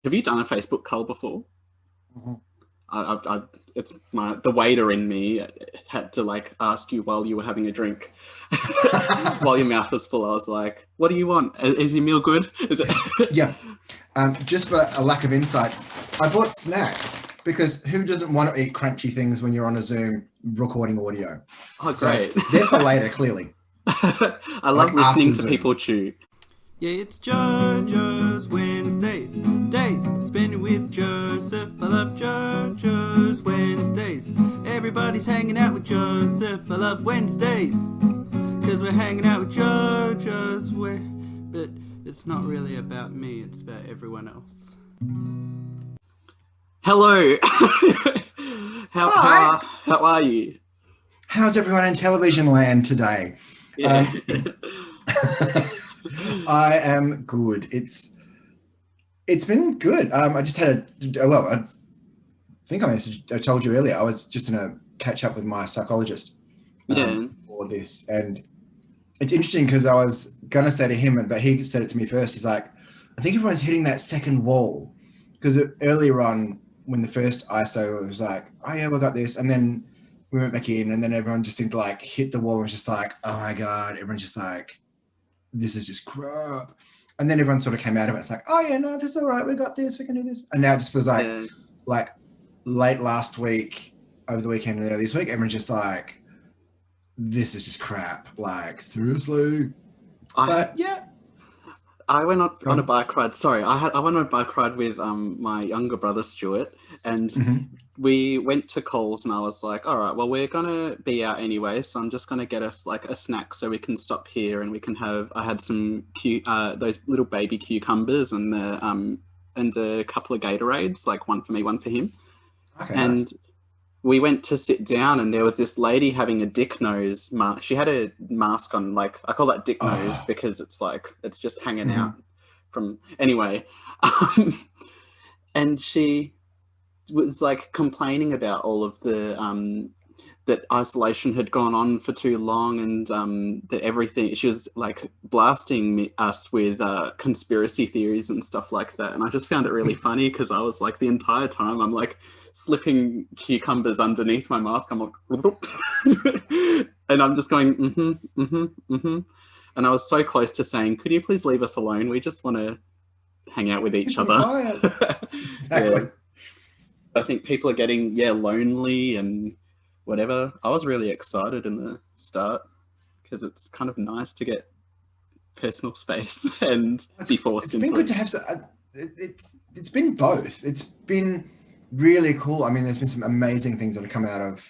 Have you done a Facebook cull before? Mhm. It's the waiter in me had to like ask you while you were having a drink, while your mouth was full. I was like, "What do you want? Is your meal good? Is it?" Yeah. Just for a lack of insight, I bought snacks because who doesn't want to eat crunchy things when you're on a Zoom recording audio? Oh, So great! they're for later, clearly, I love like listening after to Zoom. people chew. Yeah, it's Jojo's Wednesdays. Days spending with Joseph. I love Jojo's Wednesdays. Everybody's hanging out with Joseph. I love Wednesdays. Cause we're hanging out with Jojo's But it's not really about me, it's about everyone else. Hello. Hi. How are you? How's everyone in television land today? Yeah. Um, I am good. It's been good. I just had I think I told you earlier. I was just in a catch up with my psychologist Yeah. for this, and it's interesting because I was gonna say to him, but he said it to me first. He's like, I think everyone's hitting that second wall because earlier on when the first ISO was like, oh yeah, we got this, and then we went back in, and then everyone just seemed to like hit the wall and was just like, oh my god, everyone's just like, this is just crap. And then everyone sort of came out of it. It's like, oh yeah, no, this is all right. We got this. We can do this. And now it just feels Yeah. like late last week, over the weekend, and early this week, everyone's just like, this is just crap. Like seriously. But yeah, I went go on a on. bike ride. Sorry, I went on a bike ride with my younger brother Stuart, and Mm-hmm. we went to Coles, and I was like, all right, well, we're gonna be out anyway, so I'm just gonna get us like a snack so we can stop here and we can have. I had some those little baby cucumbers and a couple of Gatorades, like one for me, one for him, Okay, nice. and we went to sit down, and there was this lady having a dick nose mask. She had a mask on, like I call that dick nose Oh, because it's like it's just hanging out mm-hmm. from anyway. Um, and she was like complaining about all of the that isolation had gone on for too long, and that everything. She was like blasting us with conspiracy theories and stuff like that, and I just found it really funny because I was like the entire time I'm like slipping cucumbers underneath my mask. I'm like, and I'm just going, and I was so close to saying, "Could you please leave us alone? We just want to hang out with Get each some other." quiet. Yeah, Exactly. I think people are getting lonely and whatever. I was really excited in the start because it's kind of nice to get personal space and It's be forced it's been into good it. to have. It's been both. It's been really cool. I mean, there's been some amazing things that have come out of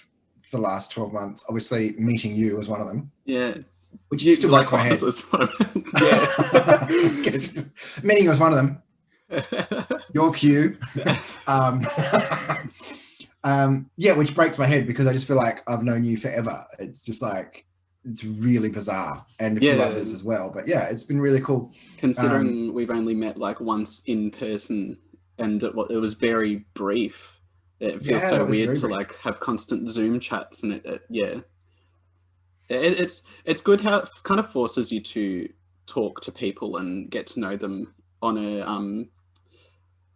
the last 12 months. Obviously, meeting you was one of them, Yeah, which you still breaks my likewise. head. That's what yeah. Meeting was one of them. Your cue. um, yeah, which breaks my head because I just feel like I've known you forever. It's just like it's really bizarre, and a few Yeah, others as well. But yeah, it's been really cool. Um, considering we've only met like once in person and it was very brief. It feels yeah, so that was weird very to brief. like have constant Zoom chats, and yeah, it's good how it kind of forces you to talk to people and get to know them on a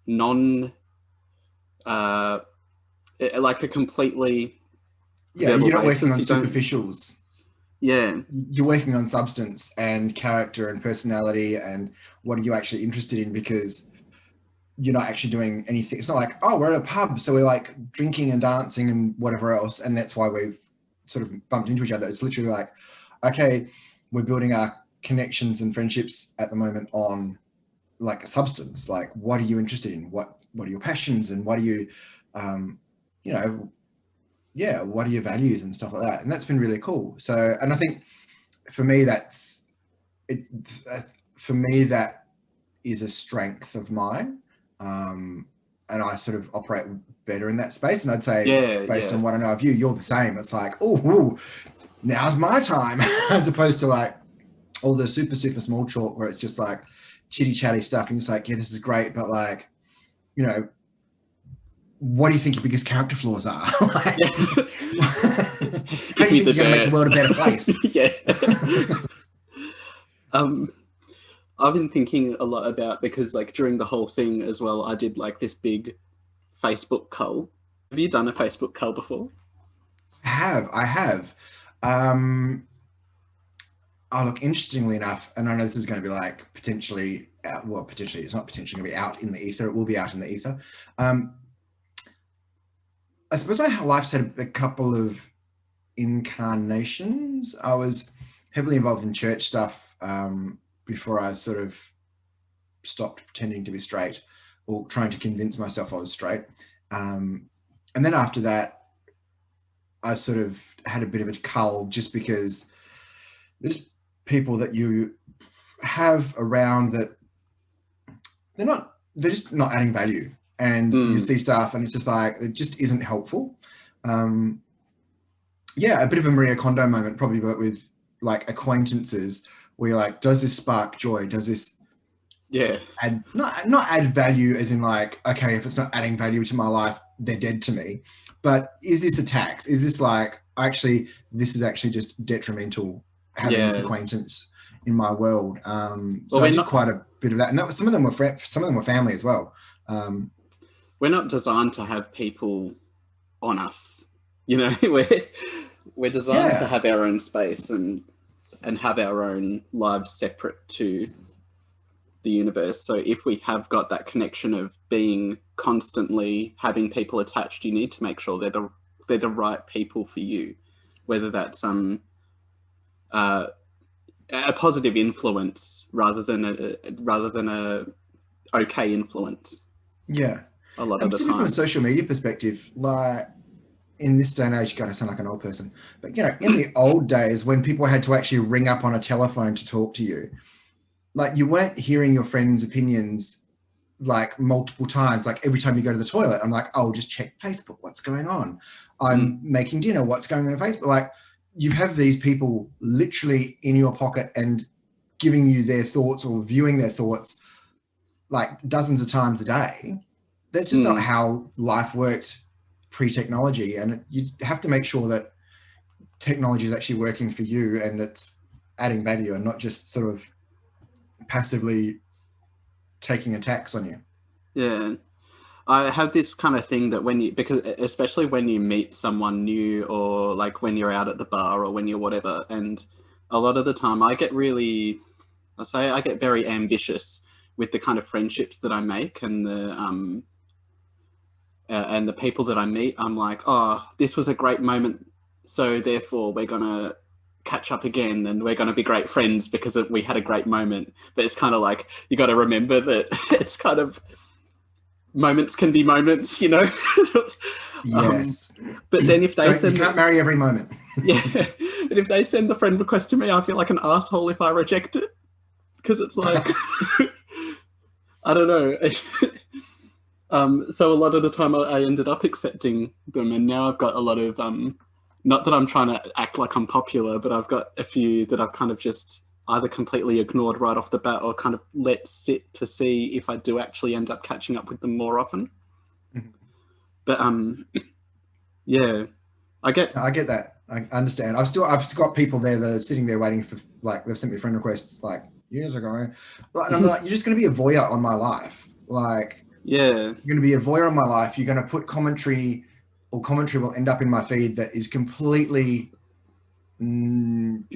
non uh like a completely Yeah, verbal you're not working basis. on You don't. superficials. Yeah, You're working on substance and character and personality and what are you actually interested in because you're not actually doing anything. It's not like, oh, we're at a pub, so we're like drinking and dancing and whatever else, and that's why we've sort of bumped into each other. It's literally like, okay, we're building our connections and friendships at the moment on like a substance. Like, what are you interested in? What are your passions and what are you, um, you know, yeah, what are your values and stuff like that? And that's been really cool. So, and I think for me, that's it. Uh, for me, that is a strength of mine. And I sort of operate better in that space. And I'd say, yeah, based yeah. on what I know of you, you're the same. It's like, oh, now's my time, as opposed to like all the super small talk where it's just like chitty chatty stuff. And it's like, yeah, this is great, but like, you know, what do you think your biggest character flaws are? Yeah. Like, how Give do you me think the you're going to make the dirt. world a better place? Yeah. um I've been thinking a lot about, because like during the whole thing as well, I did like this big Facebook cull. Have you done a Facebook cull before? I have. Um, oh, look, interestingly enough, and I know this is going to be like potentially out, well, potentially, it's not potentially going to be out in the ether. It will be out in the ether. Um, I suppose my life's had a couple of incarnations. I was heavily involved in church stuff before I sort of stopped pretending to be straight or trying to convince myself I was straight. And then after that, I sort of had a bit of a cull just because there's people that you have around that they're just not adding value. And you see stuff and it's just like, it just isn't helpful. Yeah, a bit of a Maria Kondo moment, probably, but with like acquaintances where you're like, does this spark joy? Does this add, not add value as in like, okay, if it's not adding value to my life, they're dead to me. But is this a tax? Is this like, actually, this is actually just detrimental having this acquaintance in my world? So I did quite a bit of that. And that was, some of them were family as well. We're not designed to have people on us, you know. we're designed to have our own space and have our own lives separate to the universe. So if we have got that connection of being constantly having people attached, you need to make sure they're the right people for you, whether that's a positive influence rather than a okay influence. Yeah. A lot of the time. From a social media perspective, like in this day and age, God, I sound like an old person, but you know, in the old days when people had to actually ring up on a telephone to talk to you, like you weren't hearing your friends' opinions like multiple times. Like every time you go to the toilet, I'm like, oh, just check Facebook. What's going on? I'm making dinner. What's going on Facebook? Like you have these people literally in your pocket and giving you their thoughts or viewing their thoughts like dozens of times a day. That's just not how life worked pre-technology. And you have to make sure that technology is actually working for you and it's adding value and not just sort of passively taking a tax on you. Yeah. I have this kind of thing that because especially when you meet someone new or like when you're out at the bar or when you're whatever, and a lot of the time I get very ambitious with the kind of friendships that I make and the people that I meet. I'm like, oh, this was a great moment, so therefore we're gonna catch up again and we're gonna be great friends because we had a great moment. But it's kind of like you got to remember that it's kind of moments can be moments, you know. Yes. But then if they you can't marry every moment. Yeah. But if they send the friend request to me, I feel like an asshole if I reject it, because it's like I don't know. So a lot of the time I ended up accepting them, and now I've got a lot of not that I'm trying to act like I'm popular, but I've got a few that I've kind of just either completely ignored right off the bat or kind of let sit to see if I do actually end up catching up with them more often. But yeah, I get that. I understand. I've got people there that are sitting there waiting for, like, they've sent me friend requests like years ago, and I'm like, you're just going to be a voyeur on my life. Like, yeah, you're going to be a voyeur on my life. You're going to put commentary, or commentary will end up in my feed that is completely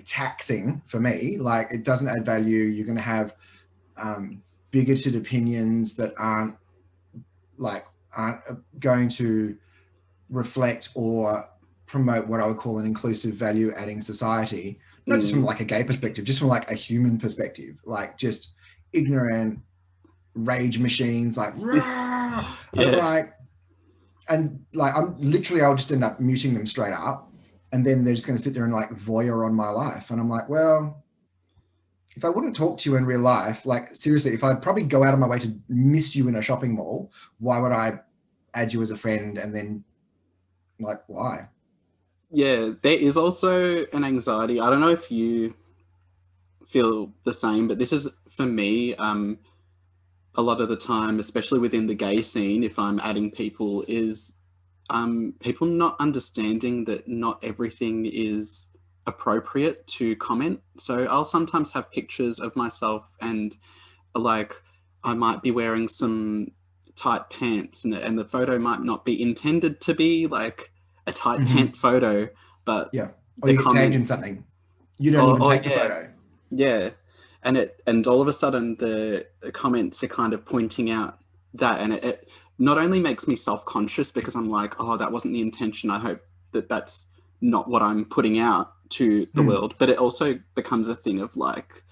taxing for me. Like, it doesn't add value. You're going to have bigoted opinions that aren't going to reflect or promote what I would call an inclusive, value adding society, not just from like a gay perspective, just from like a human perspective, like just ignorant rage machines, like and I'll just end up muting them straight up, and then they're just going to sit there and like voyeur on my life. And I'm like, well, if I wouldn't talk to you in real life, like seriously, if I'd probably go out of my way to miss you in a shopping mall, why would I add you as a friend? And then, like, why? Yeah, there is also an anxiety. I don't know if you feel the same, but this is for me a lot of the time, especially within the gay scene, if I'm adding people, is people not understanding that not everything is appropriate to comment. So I'll sometimes have pictures of myself and like I might be wearing some tight pants and the photo might not be intended to be like a tight pant photo, but Yeah. Or the you get tagged in comments something. You don't even take the yeah, photo. yeah. And all of a sudden the comments are kind of pointing out that, and it not only makes me self-conscious because I'm like, oh, that wasn't the intention. I hope that that's not what I'm putting out to the world, but it also becomes a thing of like,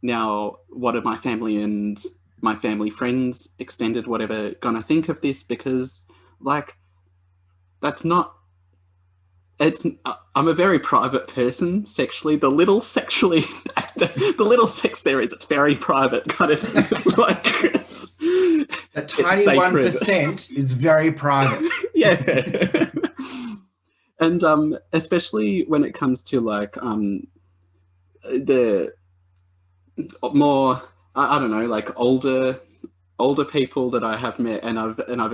now what are my family and my family friends, extended, whatever, gonna think of this? Because like that's not it's I'm a very private person sexually. The little sexually the little sex there is, it's very private kind of thing. It's like That tiny 1% is very private. Yeah. And especially when it comes to like the more I don't know, like older people that I have met and I've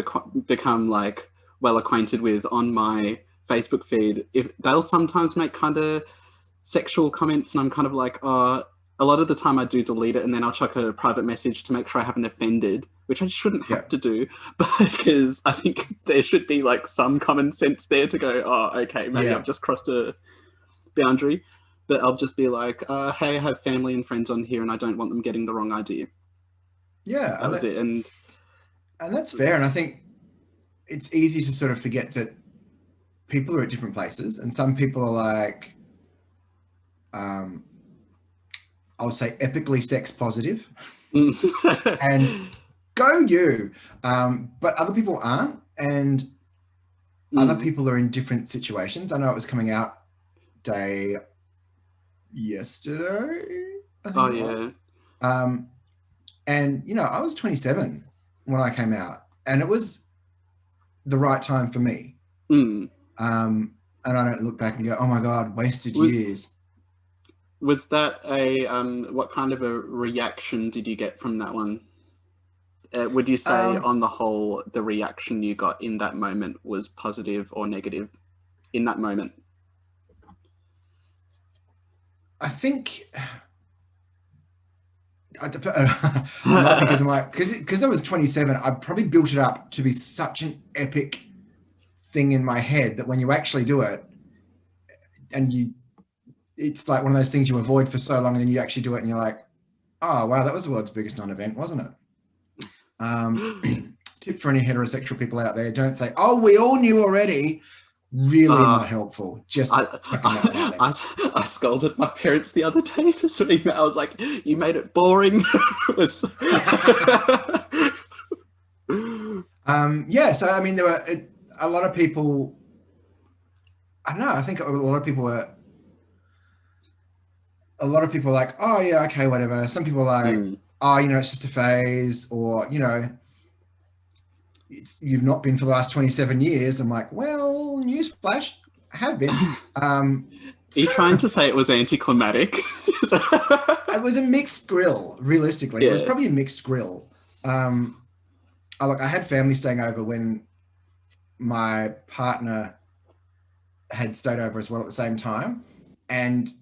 become like well acquainted with on my Facebook feed, if they'll sometimes make kind of sexual comments, and I'm kind of like, a lot of the time I do delete it, and then I'll chuck a private message to make sure I haven't offended, which I shouldn't have to do, but because I think there should be like some common sense there to go, oh, okay, maybe I've just crossed a boundary. But I'll just be like, hey, I have family and friends on here, and I don't want them getting the wrong idea. Yeah, That was it. And that's fair. And I think it's easy to sort of forget that people are at different places, and some people are like, I'll say epically sex positive, and go you. But other people aren't, and other people are in different situations. I know it was coming out day yesterday, I think it was. And you know, I was 27 when I came out, and it was the right time for me. And I don't look back and go, oh my God, wasted years. Was that a what kind of a reaction did you get from that one? Would you say on the whole the reaction you got in that moment was positive or negative in that moment? I think not because I'm like, because I was 27, I probably built it up to be such an epic thing in my head that when you actually do it, and it's like one of those things you avoid for so long, and then you actually do it and you're like, oh wow, that was the world's biggest non-event, wasn't it? Tip for any heterosexual people out there, don't say, oh, we all knew already. Really not helpful. Just I scolded my parents the other day for saying that. I was like, you made it boring. It was yeah, so I mean, there were a lot of people, I don't know, I think a lot of people were like, oh yeah, okay, whatever. Some people are like, oh, you know, it's just a phase, or, you know, you've not been for the last 27 years. I'm like, well, newsflash, I have been. Are you trying to say it was anticlimactic? It was a mixed grill, realistically. Yeah. It was probably a mixed grill. Look, I had family staying over when my partner had stayed over as well at the same time. And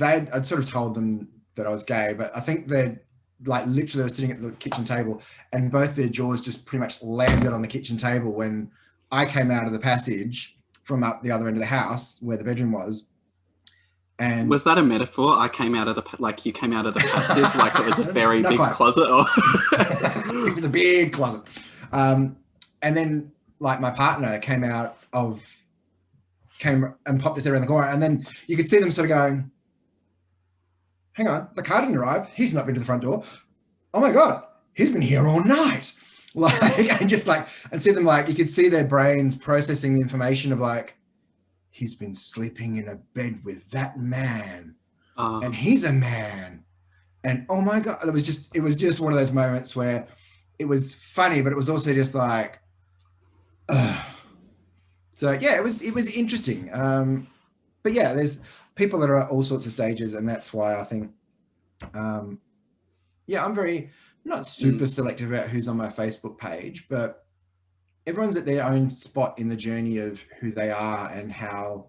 I'd sort of told them that I was gay, but I think they'd like literally they were sitting at the kitchen table and both their jaws just pretty much landed on the kitchen table when I came out of the passage from up the other end of the house where the bedroom was. And was that a metaphor? I came out of you came out of the passage like it was a very big closet? Or it was a big closet. And then like my partner came and popped his head around the corner, and then you could see them sort of going, hang on, the car didn't arrive. He's not been to the front door. Oh my God, he's been here all night. Like, and just like, and see them like, you could see their brains processing the information of like, he's been sleeping in a bed with that man, and he's a man. And oh my God, it was just one of those moments where it was funny, but it was also just like, so yeah, it was interesting. But yeah, there's people that are at all sorts of stages, and that's why I think, yeah, I'm not super selective about who's on my Facebook page, but everyone's at their own spot in the journey of who they are and how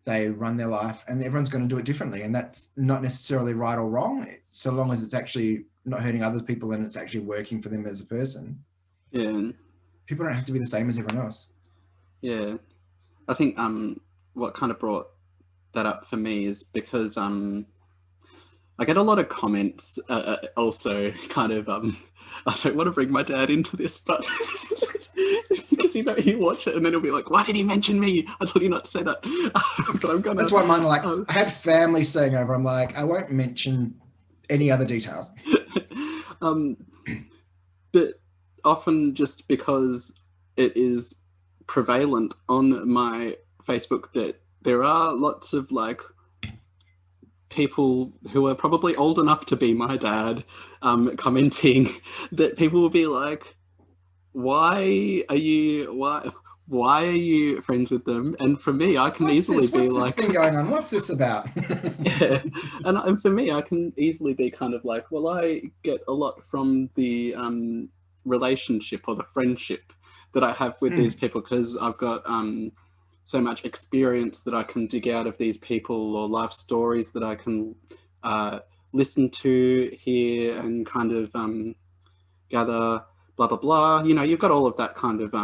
they run their life, and everyone's going to do it differently. And that's not necessarily right or wrong, so long as it's actually not hurting other people and it's actually working for them as a person. Yeah. People don't have to be the same as everyone else. Yeah. I think what kind of brought that up for me is because I get a lot of comments also kind of I don't want to bring my dad into this, but because he watch it and then he'll be like, why did he mention me? I told you not to say that. But I'm gonna, that's why mine are like, I had family staying over. I'm like, I won't mention any other details. But often just because it is prevalent on my Facebook that there are lots of like people who are probably old enough to be my dad commenting that people will be like, why are you friends with them? And for me, I can easily be like, what's this thing going on? What's this about? Yeah. And for me, I can easily be kind of like, well, I get a lot from the relationship or the friendship that I have with these people, because I've got so much experience that I can dig out of these people, or life stories that I can listen to, hear, and kind of gather, blah, blah, blah. You know, you've got all of that kind of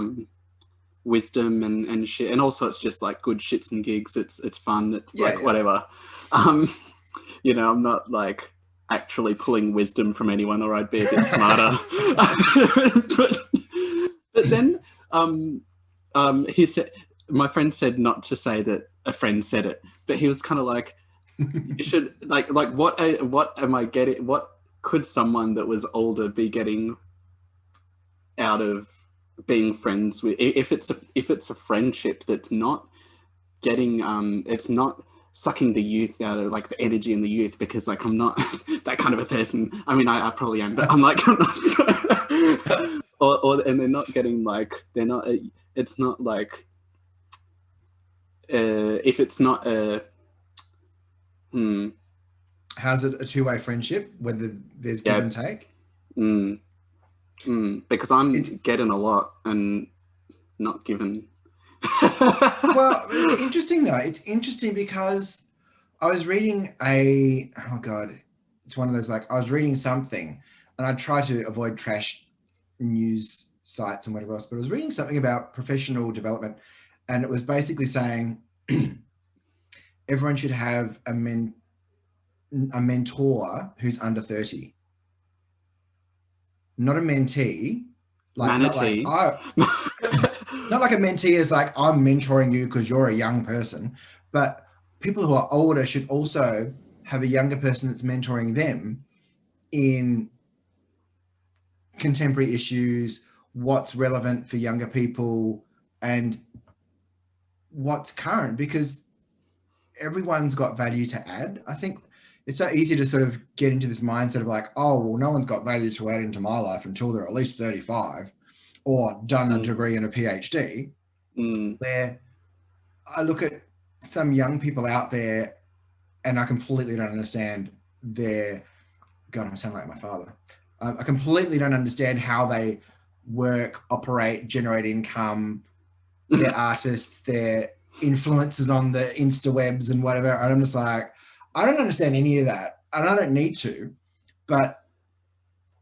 wisdom and shit. And also it's just like good shits and gigs. It's fun. It's whatever. You know, I'm not like actually pulling wisdom from anyone, or I'd be a bit smarter. but then he said, my friend said not to say that a friend said it, but he was kind of like, you should like what am I getting? What could someone that was older be getting out of being friends with, if it's a friendship that's not getting it's not sucking the youth out of like the energy in the youth, because like I'm not that kind of a person. I mean, I probably am, but I'm like I'm not, or and they're not getting like, they're not it's not like if it's not a how's it a two-way friendship, whether there's give and take? Because I'm getting a lot and not given. Well, it's interesting though. It's interesting because I was reading it's one of those, like, I was reading something, and I try to avoid trash news sites and whatever else, but I was reading something about professional development, and it was basically saying everyone should have a mentor who's under 30. Not a mentee, like Manatee. not like a mentee is like, I'm mentoring you because you're a young person, but people who are older should also have a younger person that's mentoring them in contemporary issues, what's relevant for younger people, and what's current, because everyone's got value to add. I think it's so easy to sort of get into this mindset of like, oh, well, no one's got value to add into my life until they're at least 35 or done a degree and a PhD, where I look at some young people out there and I completely don't understand their, God, I'm sounding like my father. I completely don't understand how they work, operate, generate income. They're artists, they're influencers on the Insta webs and whatever. And I'm just like, I don't understand any of that, and I don't need to, but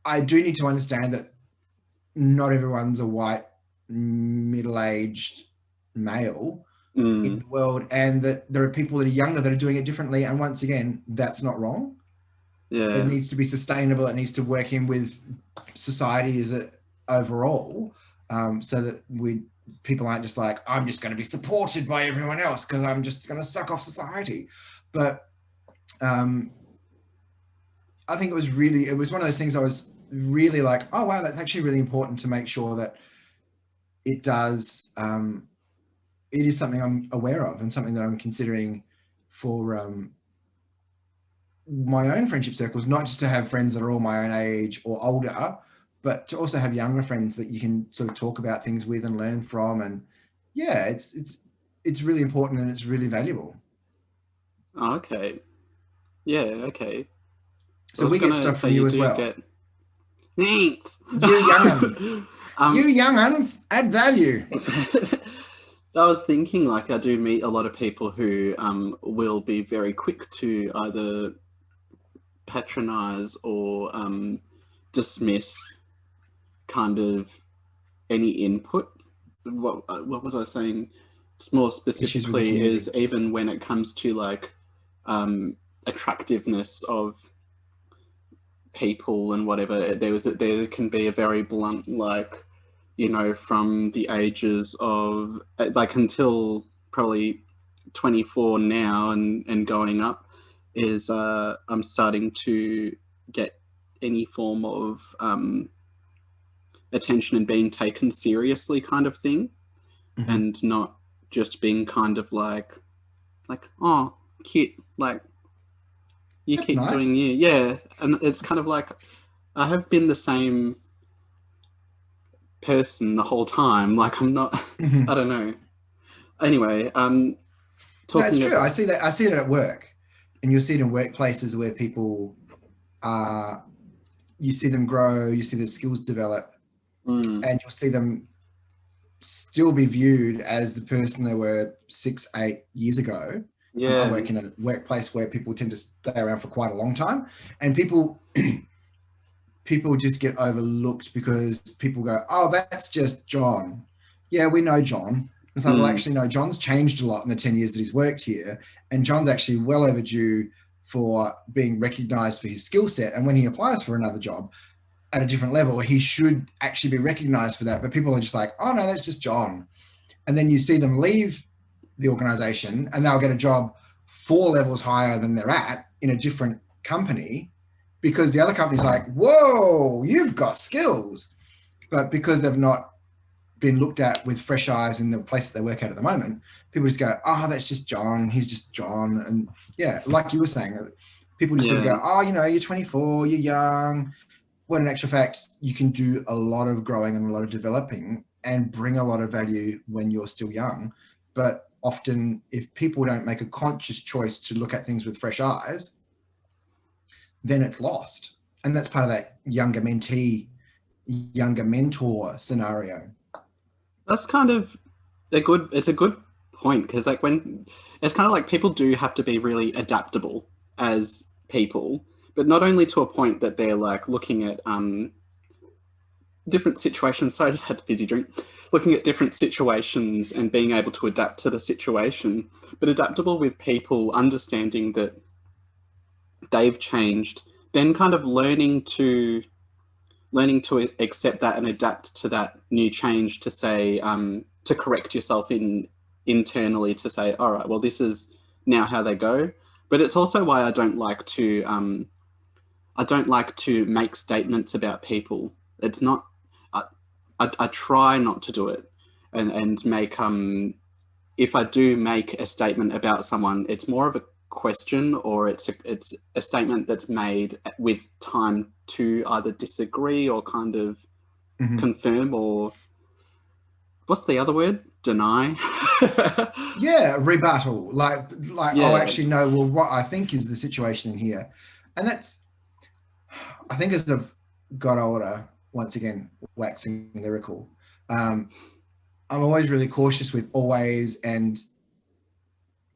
I do need to understand that not everyone's a white, middle-aged male in the world, and that there are people that are younger that are doing it differently. And once again, that's not wrong. Yeah. It needs to be sustainable. It needs to work in with society as a overall, so that people aren't just like, I'm just going to be supported by everyone else because I'm just going to suck off society. But I think it was one of those things I was really like, oh wow, that's actually really important to make sure that it does, it is something I'm aware of and something that I'm considering for my own friendship circles, not just to have friends that are all my own age or older, but to also have younger friends that you can sort of talk about things with and learn from. And yeah, it's really important and it's really valuable. Oh, okay. Yeah, okay. So we get stuff from you as well. Thanks. You young uns. You young uns add value. I was thinking, like, I do meet a lot of people who will be very quick to either patronize or dismiss kind of any input. What was I saying? More Issues with the specifically, community. is even when it comes to like attractiveness of people and whatever, there can be a very blunt, like, you know, from the ages of like until probably 24 now and going up, is I'm starting to get any form of attention and being taken seriously kind of thing, Hmm. and not just being kind of like, oh, cute, like, you That's keep doing nice. you. Yeah. And it's kind of like, I have been the same person the whole time. Like, I'm not, I Hmm. don't know. Anyway, No, it's talking true. I about, see that. I see it at work, and you'll see it in workplaces where people are. You see them grow. You see their skills develop, mm, and you'll see them still be viewed as the person they were 6, 8 years ago. I yeah, work in a workplace where people tend to stay around for quite a long time, and people just get overlooked because people go, "Oh, that's just John." Yeah, we know John. It's like, well, mm, actually, no, John's changed a lot in the 10 years that he's worked here, and John's actually well overdue for being recognized for his skill set. And when he applies for another job at a different level, he should actually be recognized for that. But people are just like, "Oh no, that's just John." And then you see them leave the organization and they'll get a job 4 levels higher than they're at in a different company because the other company's like, whoa, you've got skills. But because they've not been looked at with fresh eyes in the place that they work at the moment, people just go, oh, that's just John. He's just John. And yeah, like you were saying, people just sort of yeah, go, oh, you're 24, you're young. When in actual fact, you can do a lot of growing and a lot of developing and bring a lot of value when you're still young. But often, if people don't make a conscious choice to look at things with fresh eyes, then it's lost. And that's part of that younger mentee, younger mentor scenario. that's kind of it's a good point, because like when it's kind of like people do have to be really adaptable as people, but not only to a point that they're like looking at different situations. So I just had a fizzy drink. Looking at different situations and being able to adapt to the situation, but adaptable with people, understanding that they've changed, then kind of learning to accept that and adapt to that new change, to say to correct yourself internally, to say, all right, well, this is now how they go. But it's also why I don't like to make statements about people. It's not. I try not to do it, and make if I do make a statement about someone, it's more of a question, or it's a statement that's made with time to either disagree or kind of Mm-hmm. confirm, or what's the other word? Deny. Yeah, rebuttal. Like, oh, Yeah. actually, no. Well, what I think is the situation in here, and that's, I think, as I've got older, once again, waxing lyrical. Um, I'm always really cautious with always and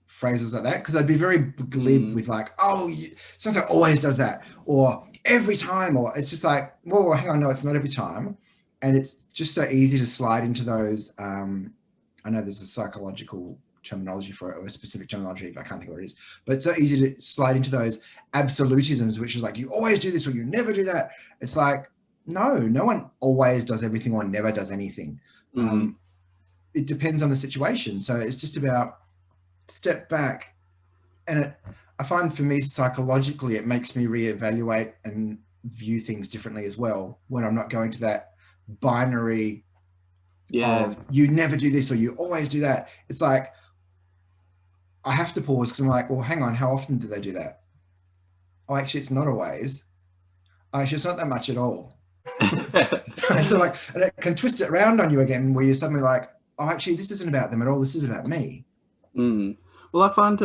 phrases like that because I'd be very glib Mm, with like, oh, so always does that, or every time, or it's just like, well, hang on, no, it's not every time, and it's just so easy to slide into those. I know there's a psychological terminology for it, or a specific terminology, but I can't think of what it is. But it's so easy to slide into those absolutisms, which is like, you always do this or you never do that. It's like, no, no one always does everything or never does anything. mm, It depends on the situation. So it's just about step back. And I find for me, psychologically, it makes me reevaluate and view things differently as well when I'm not going to that binary yeah. of you never do this or you always do that. It's like, I have to pause because I'm like, well, hang on, how often do they do that? Oh, actually, it's not always. Oh, actually, it's not that much at all. And so, like, and it can twist it around on you again, where you're suddenly like, oh, actually, this isn't about them at all. This is about me. Mm. Well, I find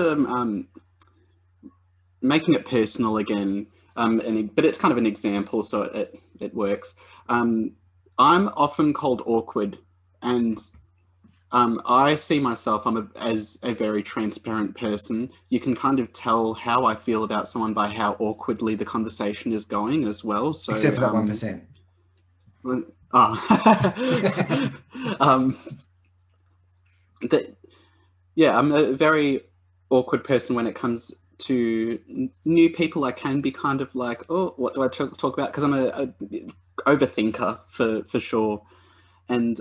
making it personal again, but it's kind of an example, so it works. I'm often called awkward, and I see myself as a very transparent person. You can kind of tell how I feel about someone by how awkwardly the conversation is going as well. So, Except for that 1%. um, that, yeah, I'm a very awkward person when it comes to new people. I can be kind of like, oh, what do I talk about? Because I'm a overthinker for sure. And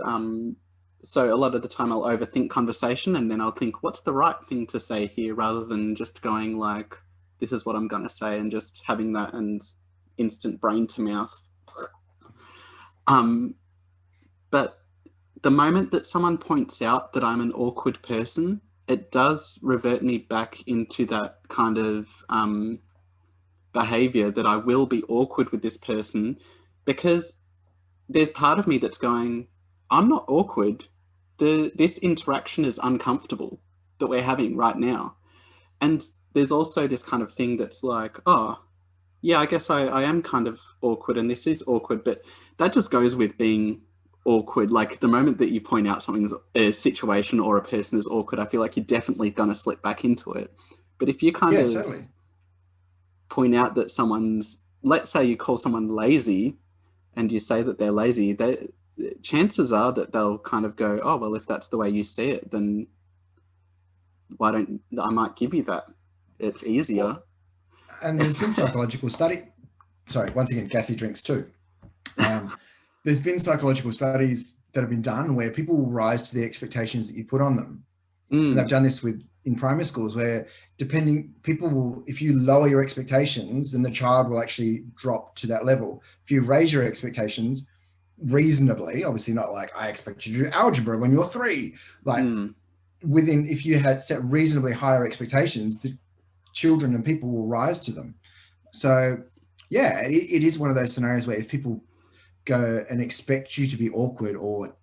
so a lot of the time I'll overthink conversation, and then I'll think, what's the right thing to say here, rather than just going like, this is what I'm going to say, and just having that and instant brain to mouth. But the moment that someone points out that I'm an awkward person, it does revert me back into that kind of behavior that I will be awkward with this person, because there's part of me that's going, I'm not awkward. This interaction is uncomfortable that we're having right now. And there's also this kind of thing that's like, oh, yeah, I guess I am kind of awkward and this is awkward, but that just goes with being awkward. Like the moment that you point out something's a situation or a person is awkward, I feel like you're definitely going to slip back into it. But if you kind of Totally. point out that someone's, let's say you call someone lazy and you say that they're lazy, chances are that they'll kind of go, oh, well, if that's the way you see it, then I might give you that. It's easier. Well, and there's been psychological study. Sorry, once again, gassy drinks too. There's been psychological studies that have been done where people will rise to the expectations that you put on them. And they've done this in primary schools where if you lower your expectations, then the child will actually drop to that level. If you raise your expectations reasonably, obviously not like, I expect you to do algebra when you're 3, like if you had set reasonably higher expectations, the children and people will rise to them. So yeah, it is one of those scenarios where if people go and expect you to be awkward, or,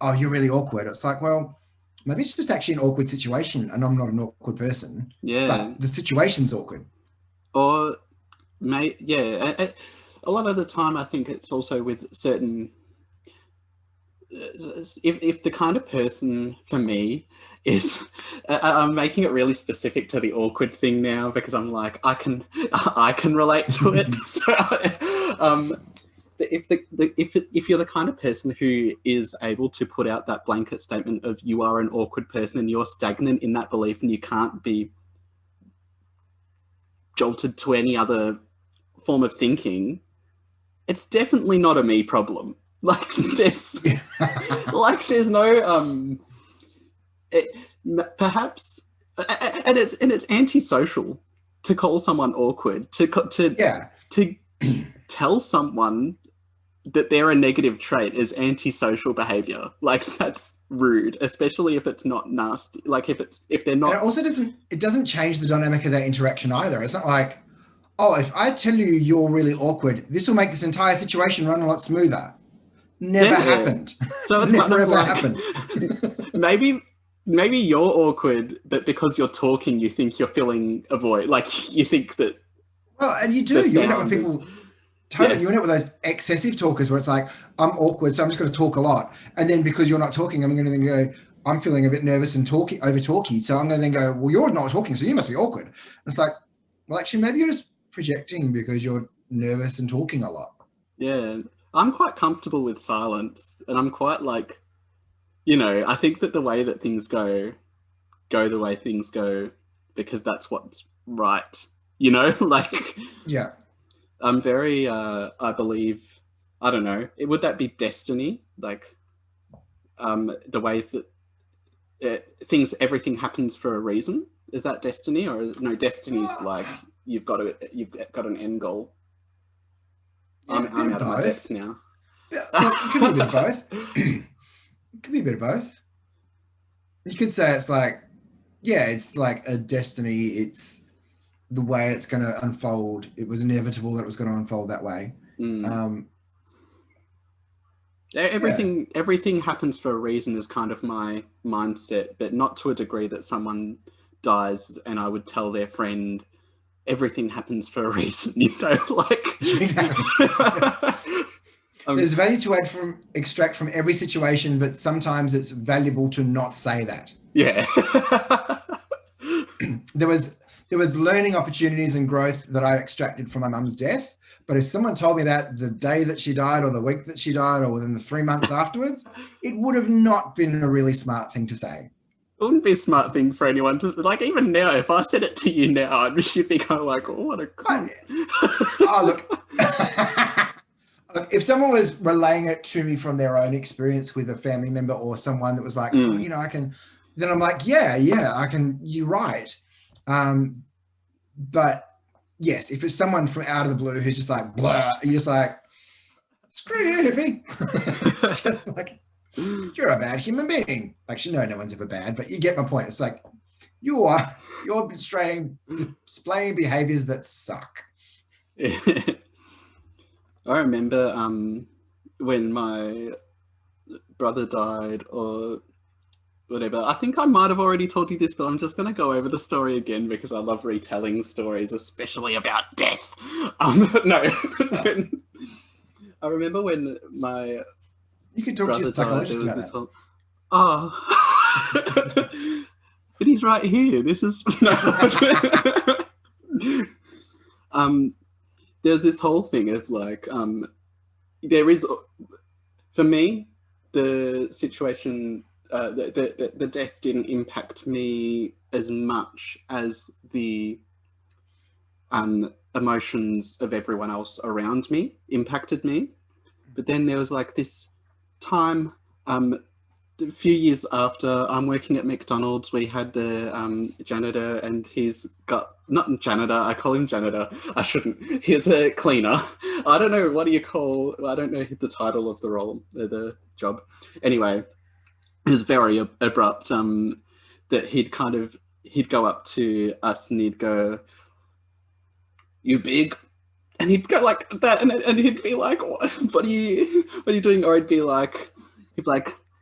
oh, you're really awkward, it's like, well, maybe it's just actually an awkward situation and I'm not an awkward person. Yeah. But the situation's awkward. Or, a lot of the time I think it's also with certain, if the kind of person for me is, I'm making it really specific to the awkward thing now, because I'm like, I can relate to it. So, if you're the kind of person who is able to put out that blanket statement of you are an awkward person and you're stagnant in that belief and you can't be jolted to any other form of thinking, it's definitely not a me problem. Like there's no perhaps, and it's antisocial to call someone awkward, to tell someone that they're a negative trait is antisocial behavior. Like that's rude, especially if it's not nasty. Like if they're not. And it also doesn't change the dynamic of that interaction either. It's not like, oh, if I tell you you're really awkward, this will make this entire situation run a lot smoother. Never happened. So it's never kind of happened. maybe you're awkward, but because you're talking, you think you're filling a void. Like you think that. Well, and you do. You end up with people. Totally, yeah. You end up with those excessive talkers where it's like, I'm awkward, so I'm just going to talk a lot. And then because you're not talking, I'm going to then go, I'm feeling a bit nervous and over talky. So I'm going to then go, well, you're not talking, so you must be awkward. And it's like, well, actually, maybe you're just projecting because you're nervous and talking a lot. Yeah, I'm quite comfortable with silence. And I'm quite like, I think that the way that things go the way things go because that's what's right. Like... Yeah. I'm very, I believe, I don't know, would that be destiny? Like, the way that everything happens for a reason? Is that destiny? Or no, destiny's like, you've got an end goal. Yeah, I'm out of my depth now. Yeah, look, it could be a bit of both. It could be a bit of both. You could say it's like, yeah, it's like a destiny. It's the way it's going to unfold. It was inevitable that it was going to unfold that way. Everything happens for a reason is kind of my mindset, but not to a degree that someone dies and I would tell their friend everything happens for a reason, like... Exactly. There's value to extract from every situation, but sometimes it's valuable to not say that. Yeah. There was learning opportunities and growth that I extracted from my mum's death. But if someone told me that the day that she died or the week that she died or within the 3 months afterwards, it would have not been a really smart thing to say. It wouldn't be a smart thing for anyone to, like, even now, if I said it to you now, you'd be kind of like, oh, what a cunt. Oh, look. Look, if someone was relaying it to me from their own experience with a family member or someone that was like, oh, you know, I can, then I'm like, yeah, I can, you're right. But yes, if it's someone from out of the blue who's just like, blah, you're just like, screw you, hippie. It's just like, you're a bad human being. Like, no one's ever bad, but you get my point. It's like, you're displaying behaviors that suck. I remember when my brother died or whatever. I think I might have already told you this, but I'm just going to go over the story again because I love retelling stories, especially about death. No. I remember when my You could talk to your psychologist about that. But he's right here. This is... there's this whole thing of like, there is, for me, the situation, the death didn't impact me as much as the emotions of everyone else around me impacted me. But then there was like this time, a few years after, I'm working at McDonald's. We had the janitor, and he's got, not janitor, I call him janitor, I shouldn't, he's a cleaner. I don't know, what do you call, I don't know the title of the role, the job. Anyway, it was very abrupt, that he'd go up to us and he'd go, you big? And he'd go like that, and he'd be like, what are you doing? Or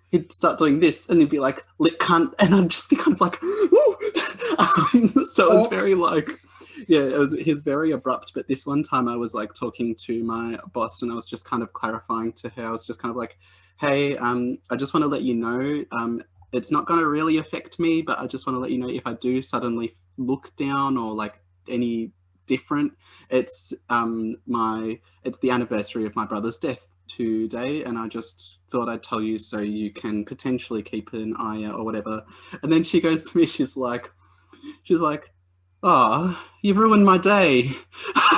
he'd start doing this, and he'd be like, lit cunt, and I'd just be kind of like, woo! So it was very like, yeah, he's very abrupt. But this one time I was like talking to my boss, and I was just kind of clarifying to her, I was just kind of like, hey, I just want to let you know, it's not going to really affect me, but I just want to let you know if I do suddenly look down or like any different, it's the anniversary of my brother's death today, and I just thought I'd tell you so you can potentially keep an eye out or whatever. And then she goes to me, she's like, oh, you've ruined my day.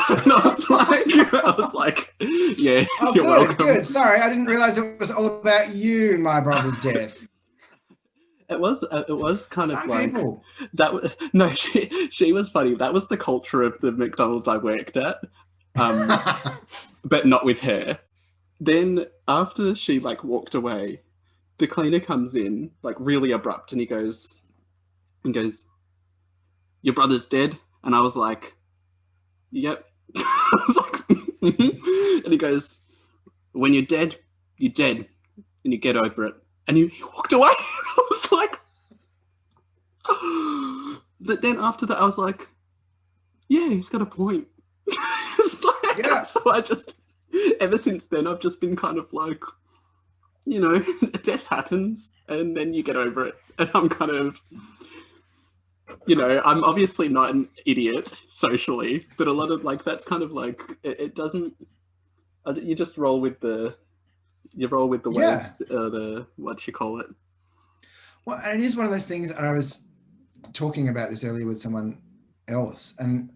And I was like, yeah, oh, you're welcome. Good. Sorry, I didn't realize it was all about you, my brother's death. It was kind of like people. That. No, she was funny. That was the culture of the McDonald's I worked at, but not with her. Then after she like walked away, the cleaner comes in like really abrupt, and he goes, your brother's dead? And I was like, yep. I was like, mm-hmm. And he goes, when you're dead, you're dead, and you get over it. And he walked away. I was like, but then after that, I was like, yeah, he's got a point. Like, yeah. So I just, ever since then, I've just been kind of like, you know, death happens and then you get over it. And I'm kind of, you know, I'm obviously not an idiot socially, but a lot of like, that's kind of like, it doesn't, you just roll with the, waves, the, what you call it. Well, and it is one of those things, and I was talking about this earlier with someone else, and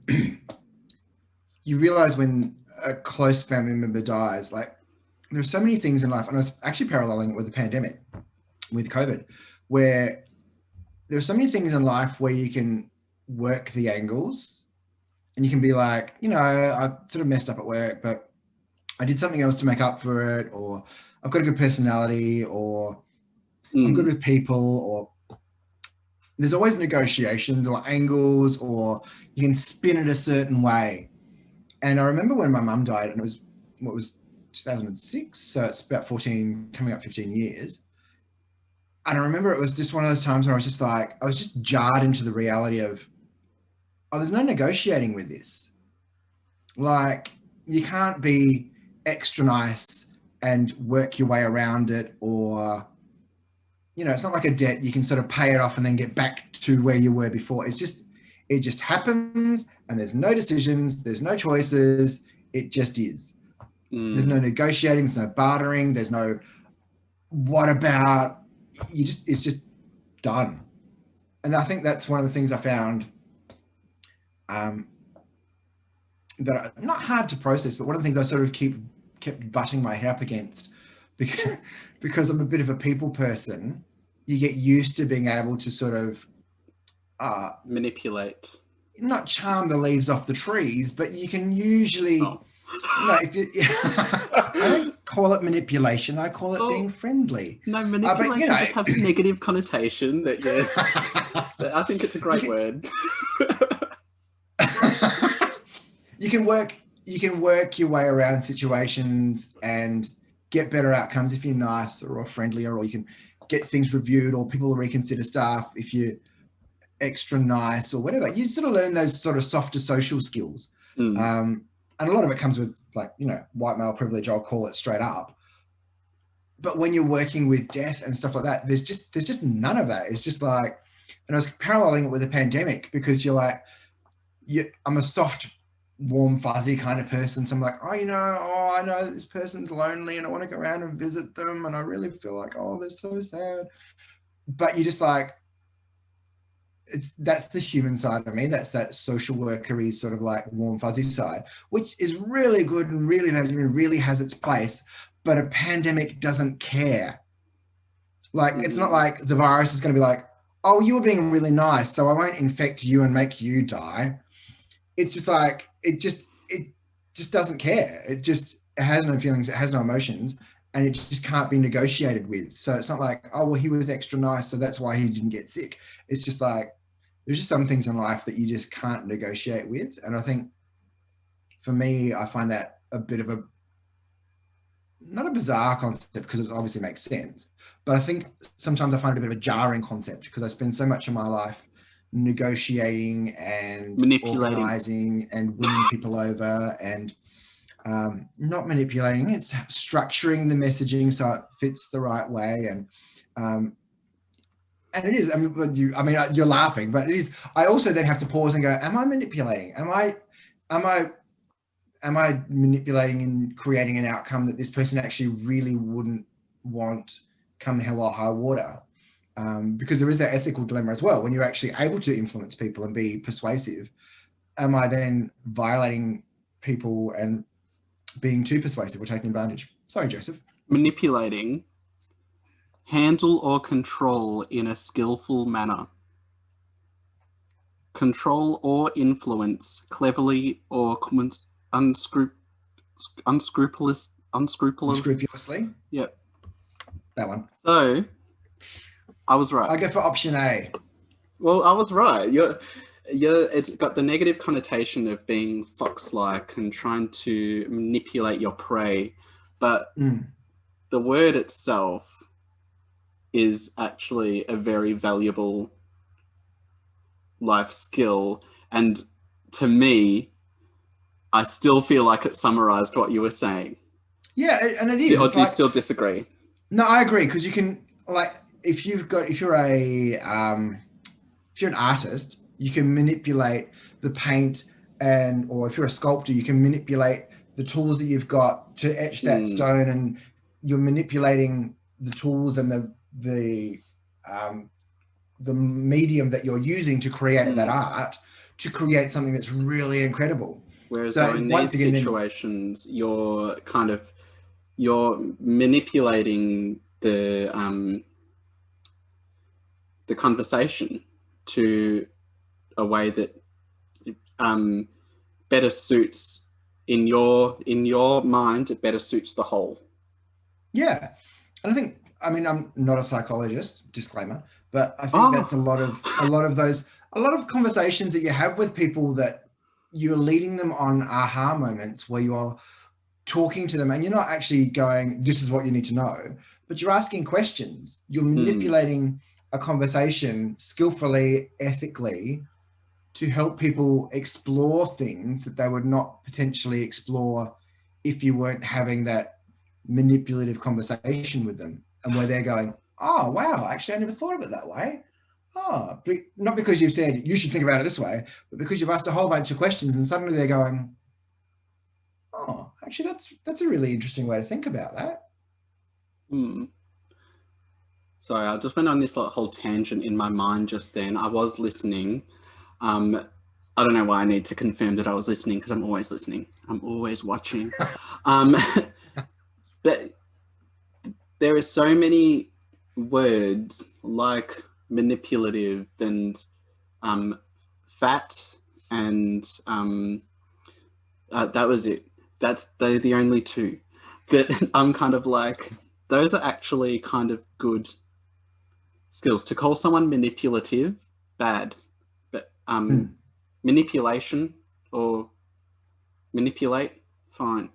you realize when a close family member dies, like there's so many things in life, and I was actually paralleling it with the pandemic, with COVID, where there are so many things in life where you can work the angles, and you can be like, you know, I sort of messed up at work, but I did something else to make up for it, or I've got a good personality, or I'm good with people, or there's always negotiations or angles, or you can spin it a certain way. And I remember when my mum died, and it was, 2006, so it's about 14, coming up 15 years. And I remember it was just one of those times where I was just like, I was just jarred into the reality of, oh, there's no negotiating with this. Like, you can't be extra nice and work your way around it, or, you know, it's not like a debt. You can sort of pay it off and then get back to where you were before. It just happens, and there's no decisions, there's no choices. It just is. There's no negotiating, there's no bartering, there's no what about, it's just done. And I think that's one of the things I found that are not hard to process, but one of the things I sort of kept butting my head up against, because I'm a bit of a people person. You get used to being able to sort of manipulate, not charm the leaves off the trees, but you can usually no, I don't call it manipulation, I call it being friendly. No, manipulation just has a negative connotation that I think it's a great word. You can work your way around situations and get better outcomes if you're nicer or friendlier, or you can get things reviewed, or people reconsider stuff if you're extra nice or whatever. You sort of learn those sort of softer social skills. And a lot of it comes with, like, you know, white male privilege, I'll call it straight up. But when you're working with death and stuff like that, there's just none of that. It's just like, and I was paralleling it with a pandemic, because you're like, I'm a soft, warm, fuzzy kind of person. So I'm like, I know this person's lonely and I want to go around and visit them. And I really feel like, they're so sad. But you're just like, that's the human side of me. That's that social worker-y sort of like warm, fuzzy side, which is really good and really valuable and really has its place. But a pandemic doesn't care. Like, it's not like the virus is going to be like, oh, you were being really nice, so I won't infect you and make you die. It's just like, it just doesn't care. It has no feelings, it has no emotions, and it just can't be negotiated with. So it's not like, oh, well, he was extra nice, so that's why he didn't get sick. It's just like, there's just some things in life that you just can't negotiate with. And I think for me, I find that a bit of not a bizarre concept, because it obviously makes sense, but I think sometimes I find it a bit of a jarring concept, because I spend so much of my life negotiating and manipulating, organizing and winning people over, and not manipulating, it's structuring the messaging so it fits the right way. And it is, you're laughing, but it is, I also then have to pause and go, am I manipulating? Am I manipulating and creating an outcome that this person actually really wouldn't want, come hell or high water? Because there is that ethical dilemma as well. When you're actually able to influence people and be persuasive, am I then violating people and being too persuasive or taking advantage? Sorry, Joseph. Manipulating, handle or control in a skillful manner. Control or influence cleverly or unscrupulously. Yep. That one. So, I was right. I go for option A. Well, I was right. It's got the negative connotation of being fox-like and trying to manipulate your prey, but the word itself is actually a very valuable life skill. And to me, I still feel like it summarized what you were saying. Yeah, and it is. Or do you still disagree? No, I agree, because you can, like, if you're an artist, you can manipulate the paint, or if you're a sculptor, you can manipulate the tools that you've got to etch that stone, and you're manipulating the tools and the medium that you're using to create that art, to create something that's really incredible. Whereas in these situations, you're manipulating the conversation to a way that better suits, in your mind, it better suits the whole. Yeah, and I think, I'm not a psychologist, disclaimer, but I think that's a lot of conversations that you have with people, that you're leading them on aha moments where you're talking to them and you're not actually going, this is what you need to know, but you're asking questions. You're manipulating a conversation skillfully, ethically, to help people explore things that they would not potentially explore if you weren't having that manipulative conversation with them, and where they're going, oh wow, actually I never thought of it that way. Oh, not because you've said you should think about it this way, but because you've asked a whole bunch of questions, and suddenly they're going, oh, actually that's a really interesting way to think about that. Sorry, I just went on this whole tangent in my mind just then. I was listening. I don't know why I need to confirm that I was listening, because I'm always listening. I'm always watching. But there are so many words like manipulative and fat and that was it. They're the only two that I'm kind of like, those are actually kind of good skills. To call someone manipulative, bad. But manipulation or manipulate, fine.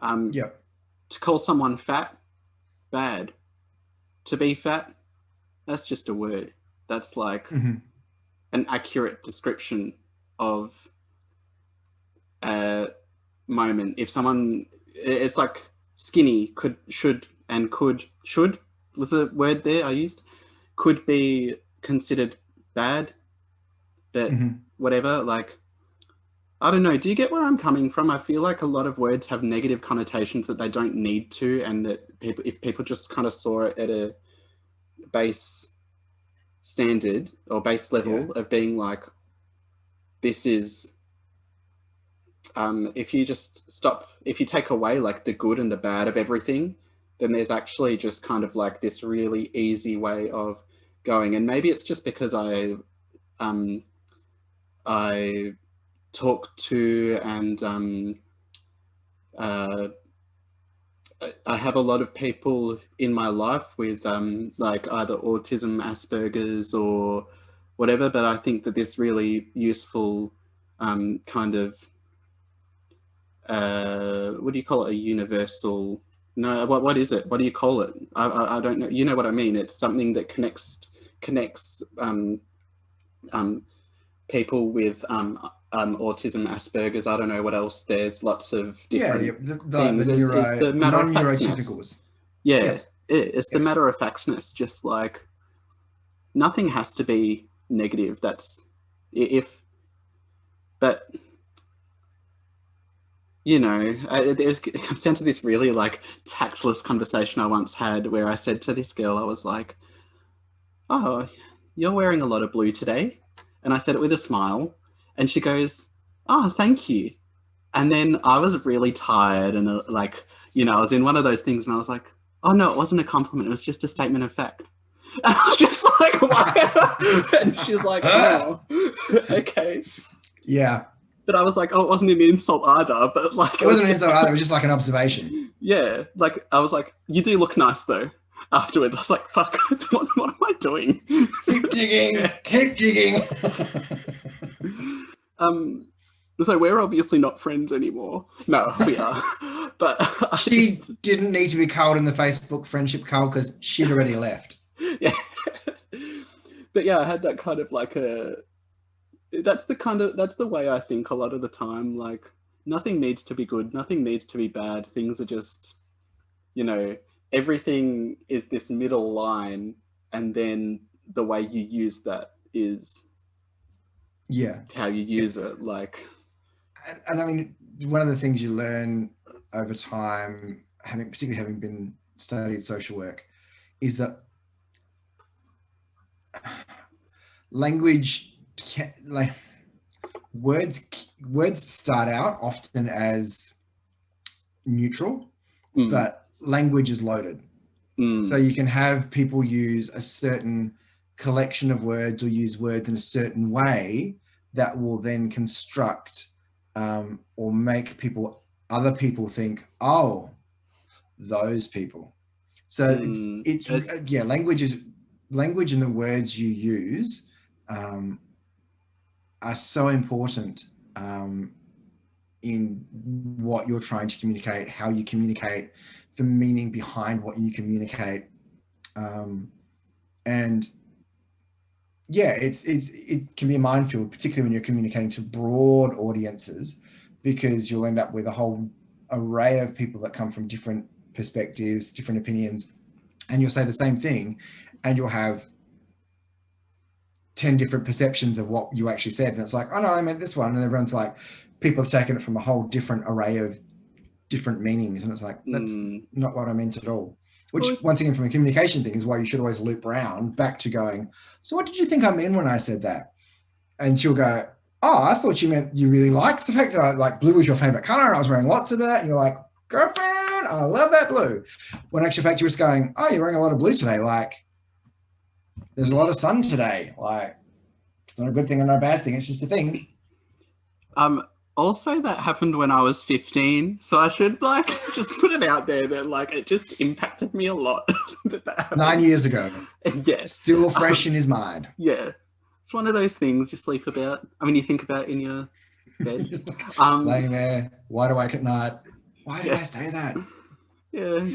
Yep. To call someone fat, bad. To be fat, that's just a word. That's like an accurate description of a moment. If someone, it's like skinny, should was a word there I used, could be considered bad, but whatever, like, I don't know. Do you get where I'm coming from? I feel like a lot of words have negative connotations that they don't need to, and that if people just kind of saw it at a base standard or base level of being like, this is, if you just stop, if you take away like the good and the bad of everything, then there's actually just kind of like this really easy way of going. And maybe it's just because I talk to and I have a lot of people in my life with like either autism, Asperger's, or whatever. But I think that this really useful kind of what do you call it? A universal? No, what is it? What do you call it? I don't know. You know what I mean? It's something that connects people with autism, Asperger's. I don't know what else. There's lots of different things. The it's the matter of non-neurotypicals. It's the matter of factness. Just like nothing has to be negative. That's but you know, it comes down to this really like tactless conversation I once had where I said to this girl, I was like, "Oh, you're wearing a lot of blue today," and I said it with a smile. And she goes, "Oh, thank you." And then I was really tired and like, you know, I was in one of those things and I was like, "Oh no, it wasn't a compliment. It was just a statement of fact." And I was just like, "Wow." And she's like, "Oh, okay." Yeah. But I was like, "Oh, it wasn't an insult either." But like, it wasn't an insult either. It was just like an observation. Yeah. Like, I was like, "You do look nice though." Afterwards, I was like, "Fuck, what am I doing?" Keep digging. Keep digging. So we're obviously not friends anymore. No, we are. But she didn't need to be culled in the Facebook friendship cull because she'd already left. Yeah. But yeah, I had that kind of like that's the way I think a lot of the time. Like, nothing needs to be good, nothing needs to be bad. Things are just, you know, everything is this middle line, and then the way you use that is how you use it. Like, and I mean, one of the things you learn over time, particularly having been studied social work, is that language, like words start out often as neutral, but language is loaded. So you can have people use a certain collection of words or use words in a certain way that will then construct or make other people think, oh, those people. So language and the words you use are so important in what you're trying to communicate, how you communicate, the meaning behind what you communicate, and yeah, it can be a minefield, particularly when you're communicating to broad audiences, because you'll end up with a whole array of people that come from different perspectives, different opinions, and you'll say the same thing, and you'll have 10 different perceptions of what you actually said. And it's like, oh no, I meant this one. And everyone's like, people have taken it from a whole different array of different meanings. And it's like, that's not what I meant at all. Which, once again, from a communication thing, is why you should always loop around back to going, so what did you think I meant when I said that? And she'll go, oh, I thought you meant you really liked the fact that I, like, blue was your favorite color and I was wearing lots of it. And you're like, girlfriend, I love that blue. When actually fact you were just going, oh, you're wearing a lot of blue today. Like, there's a lot of sun today. Like, it's not a good thing or not a bad thing. It's just a thing. Also, that happened when I was 15, so I should, like, just put it out there that, like, it just impacted me a lot. that 9 years ago. Yeah. Still fresh in his mind. Yeah. It's one of those things you sleep about. I mean, you think about in your bed. Laying there, wide awake at night. Why did I say that? Yeah.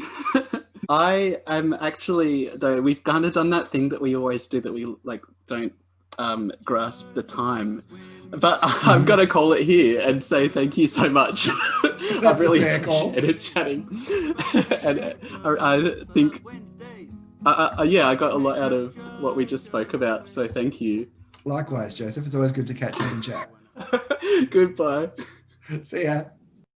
I am actually, though, we've kind of done that thing that we always do, that we, like, don't grasp the time. But I'm going to call it here and say thank you so much. I really appreciated chatting. And I think, yeah, I got a lot out of what we just spoke about. So thank you. Likewise, Joseph. It's always good to catch up and chat. Goodbye. See ya.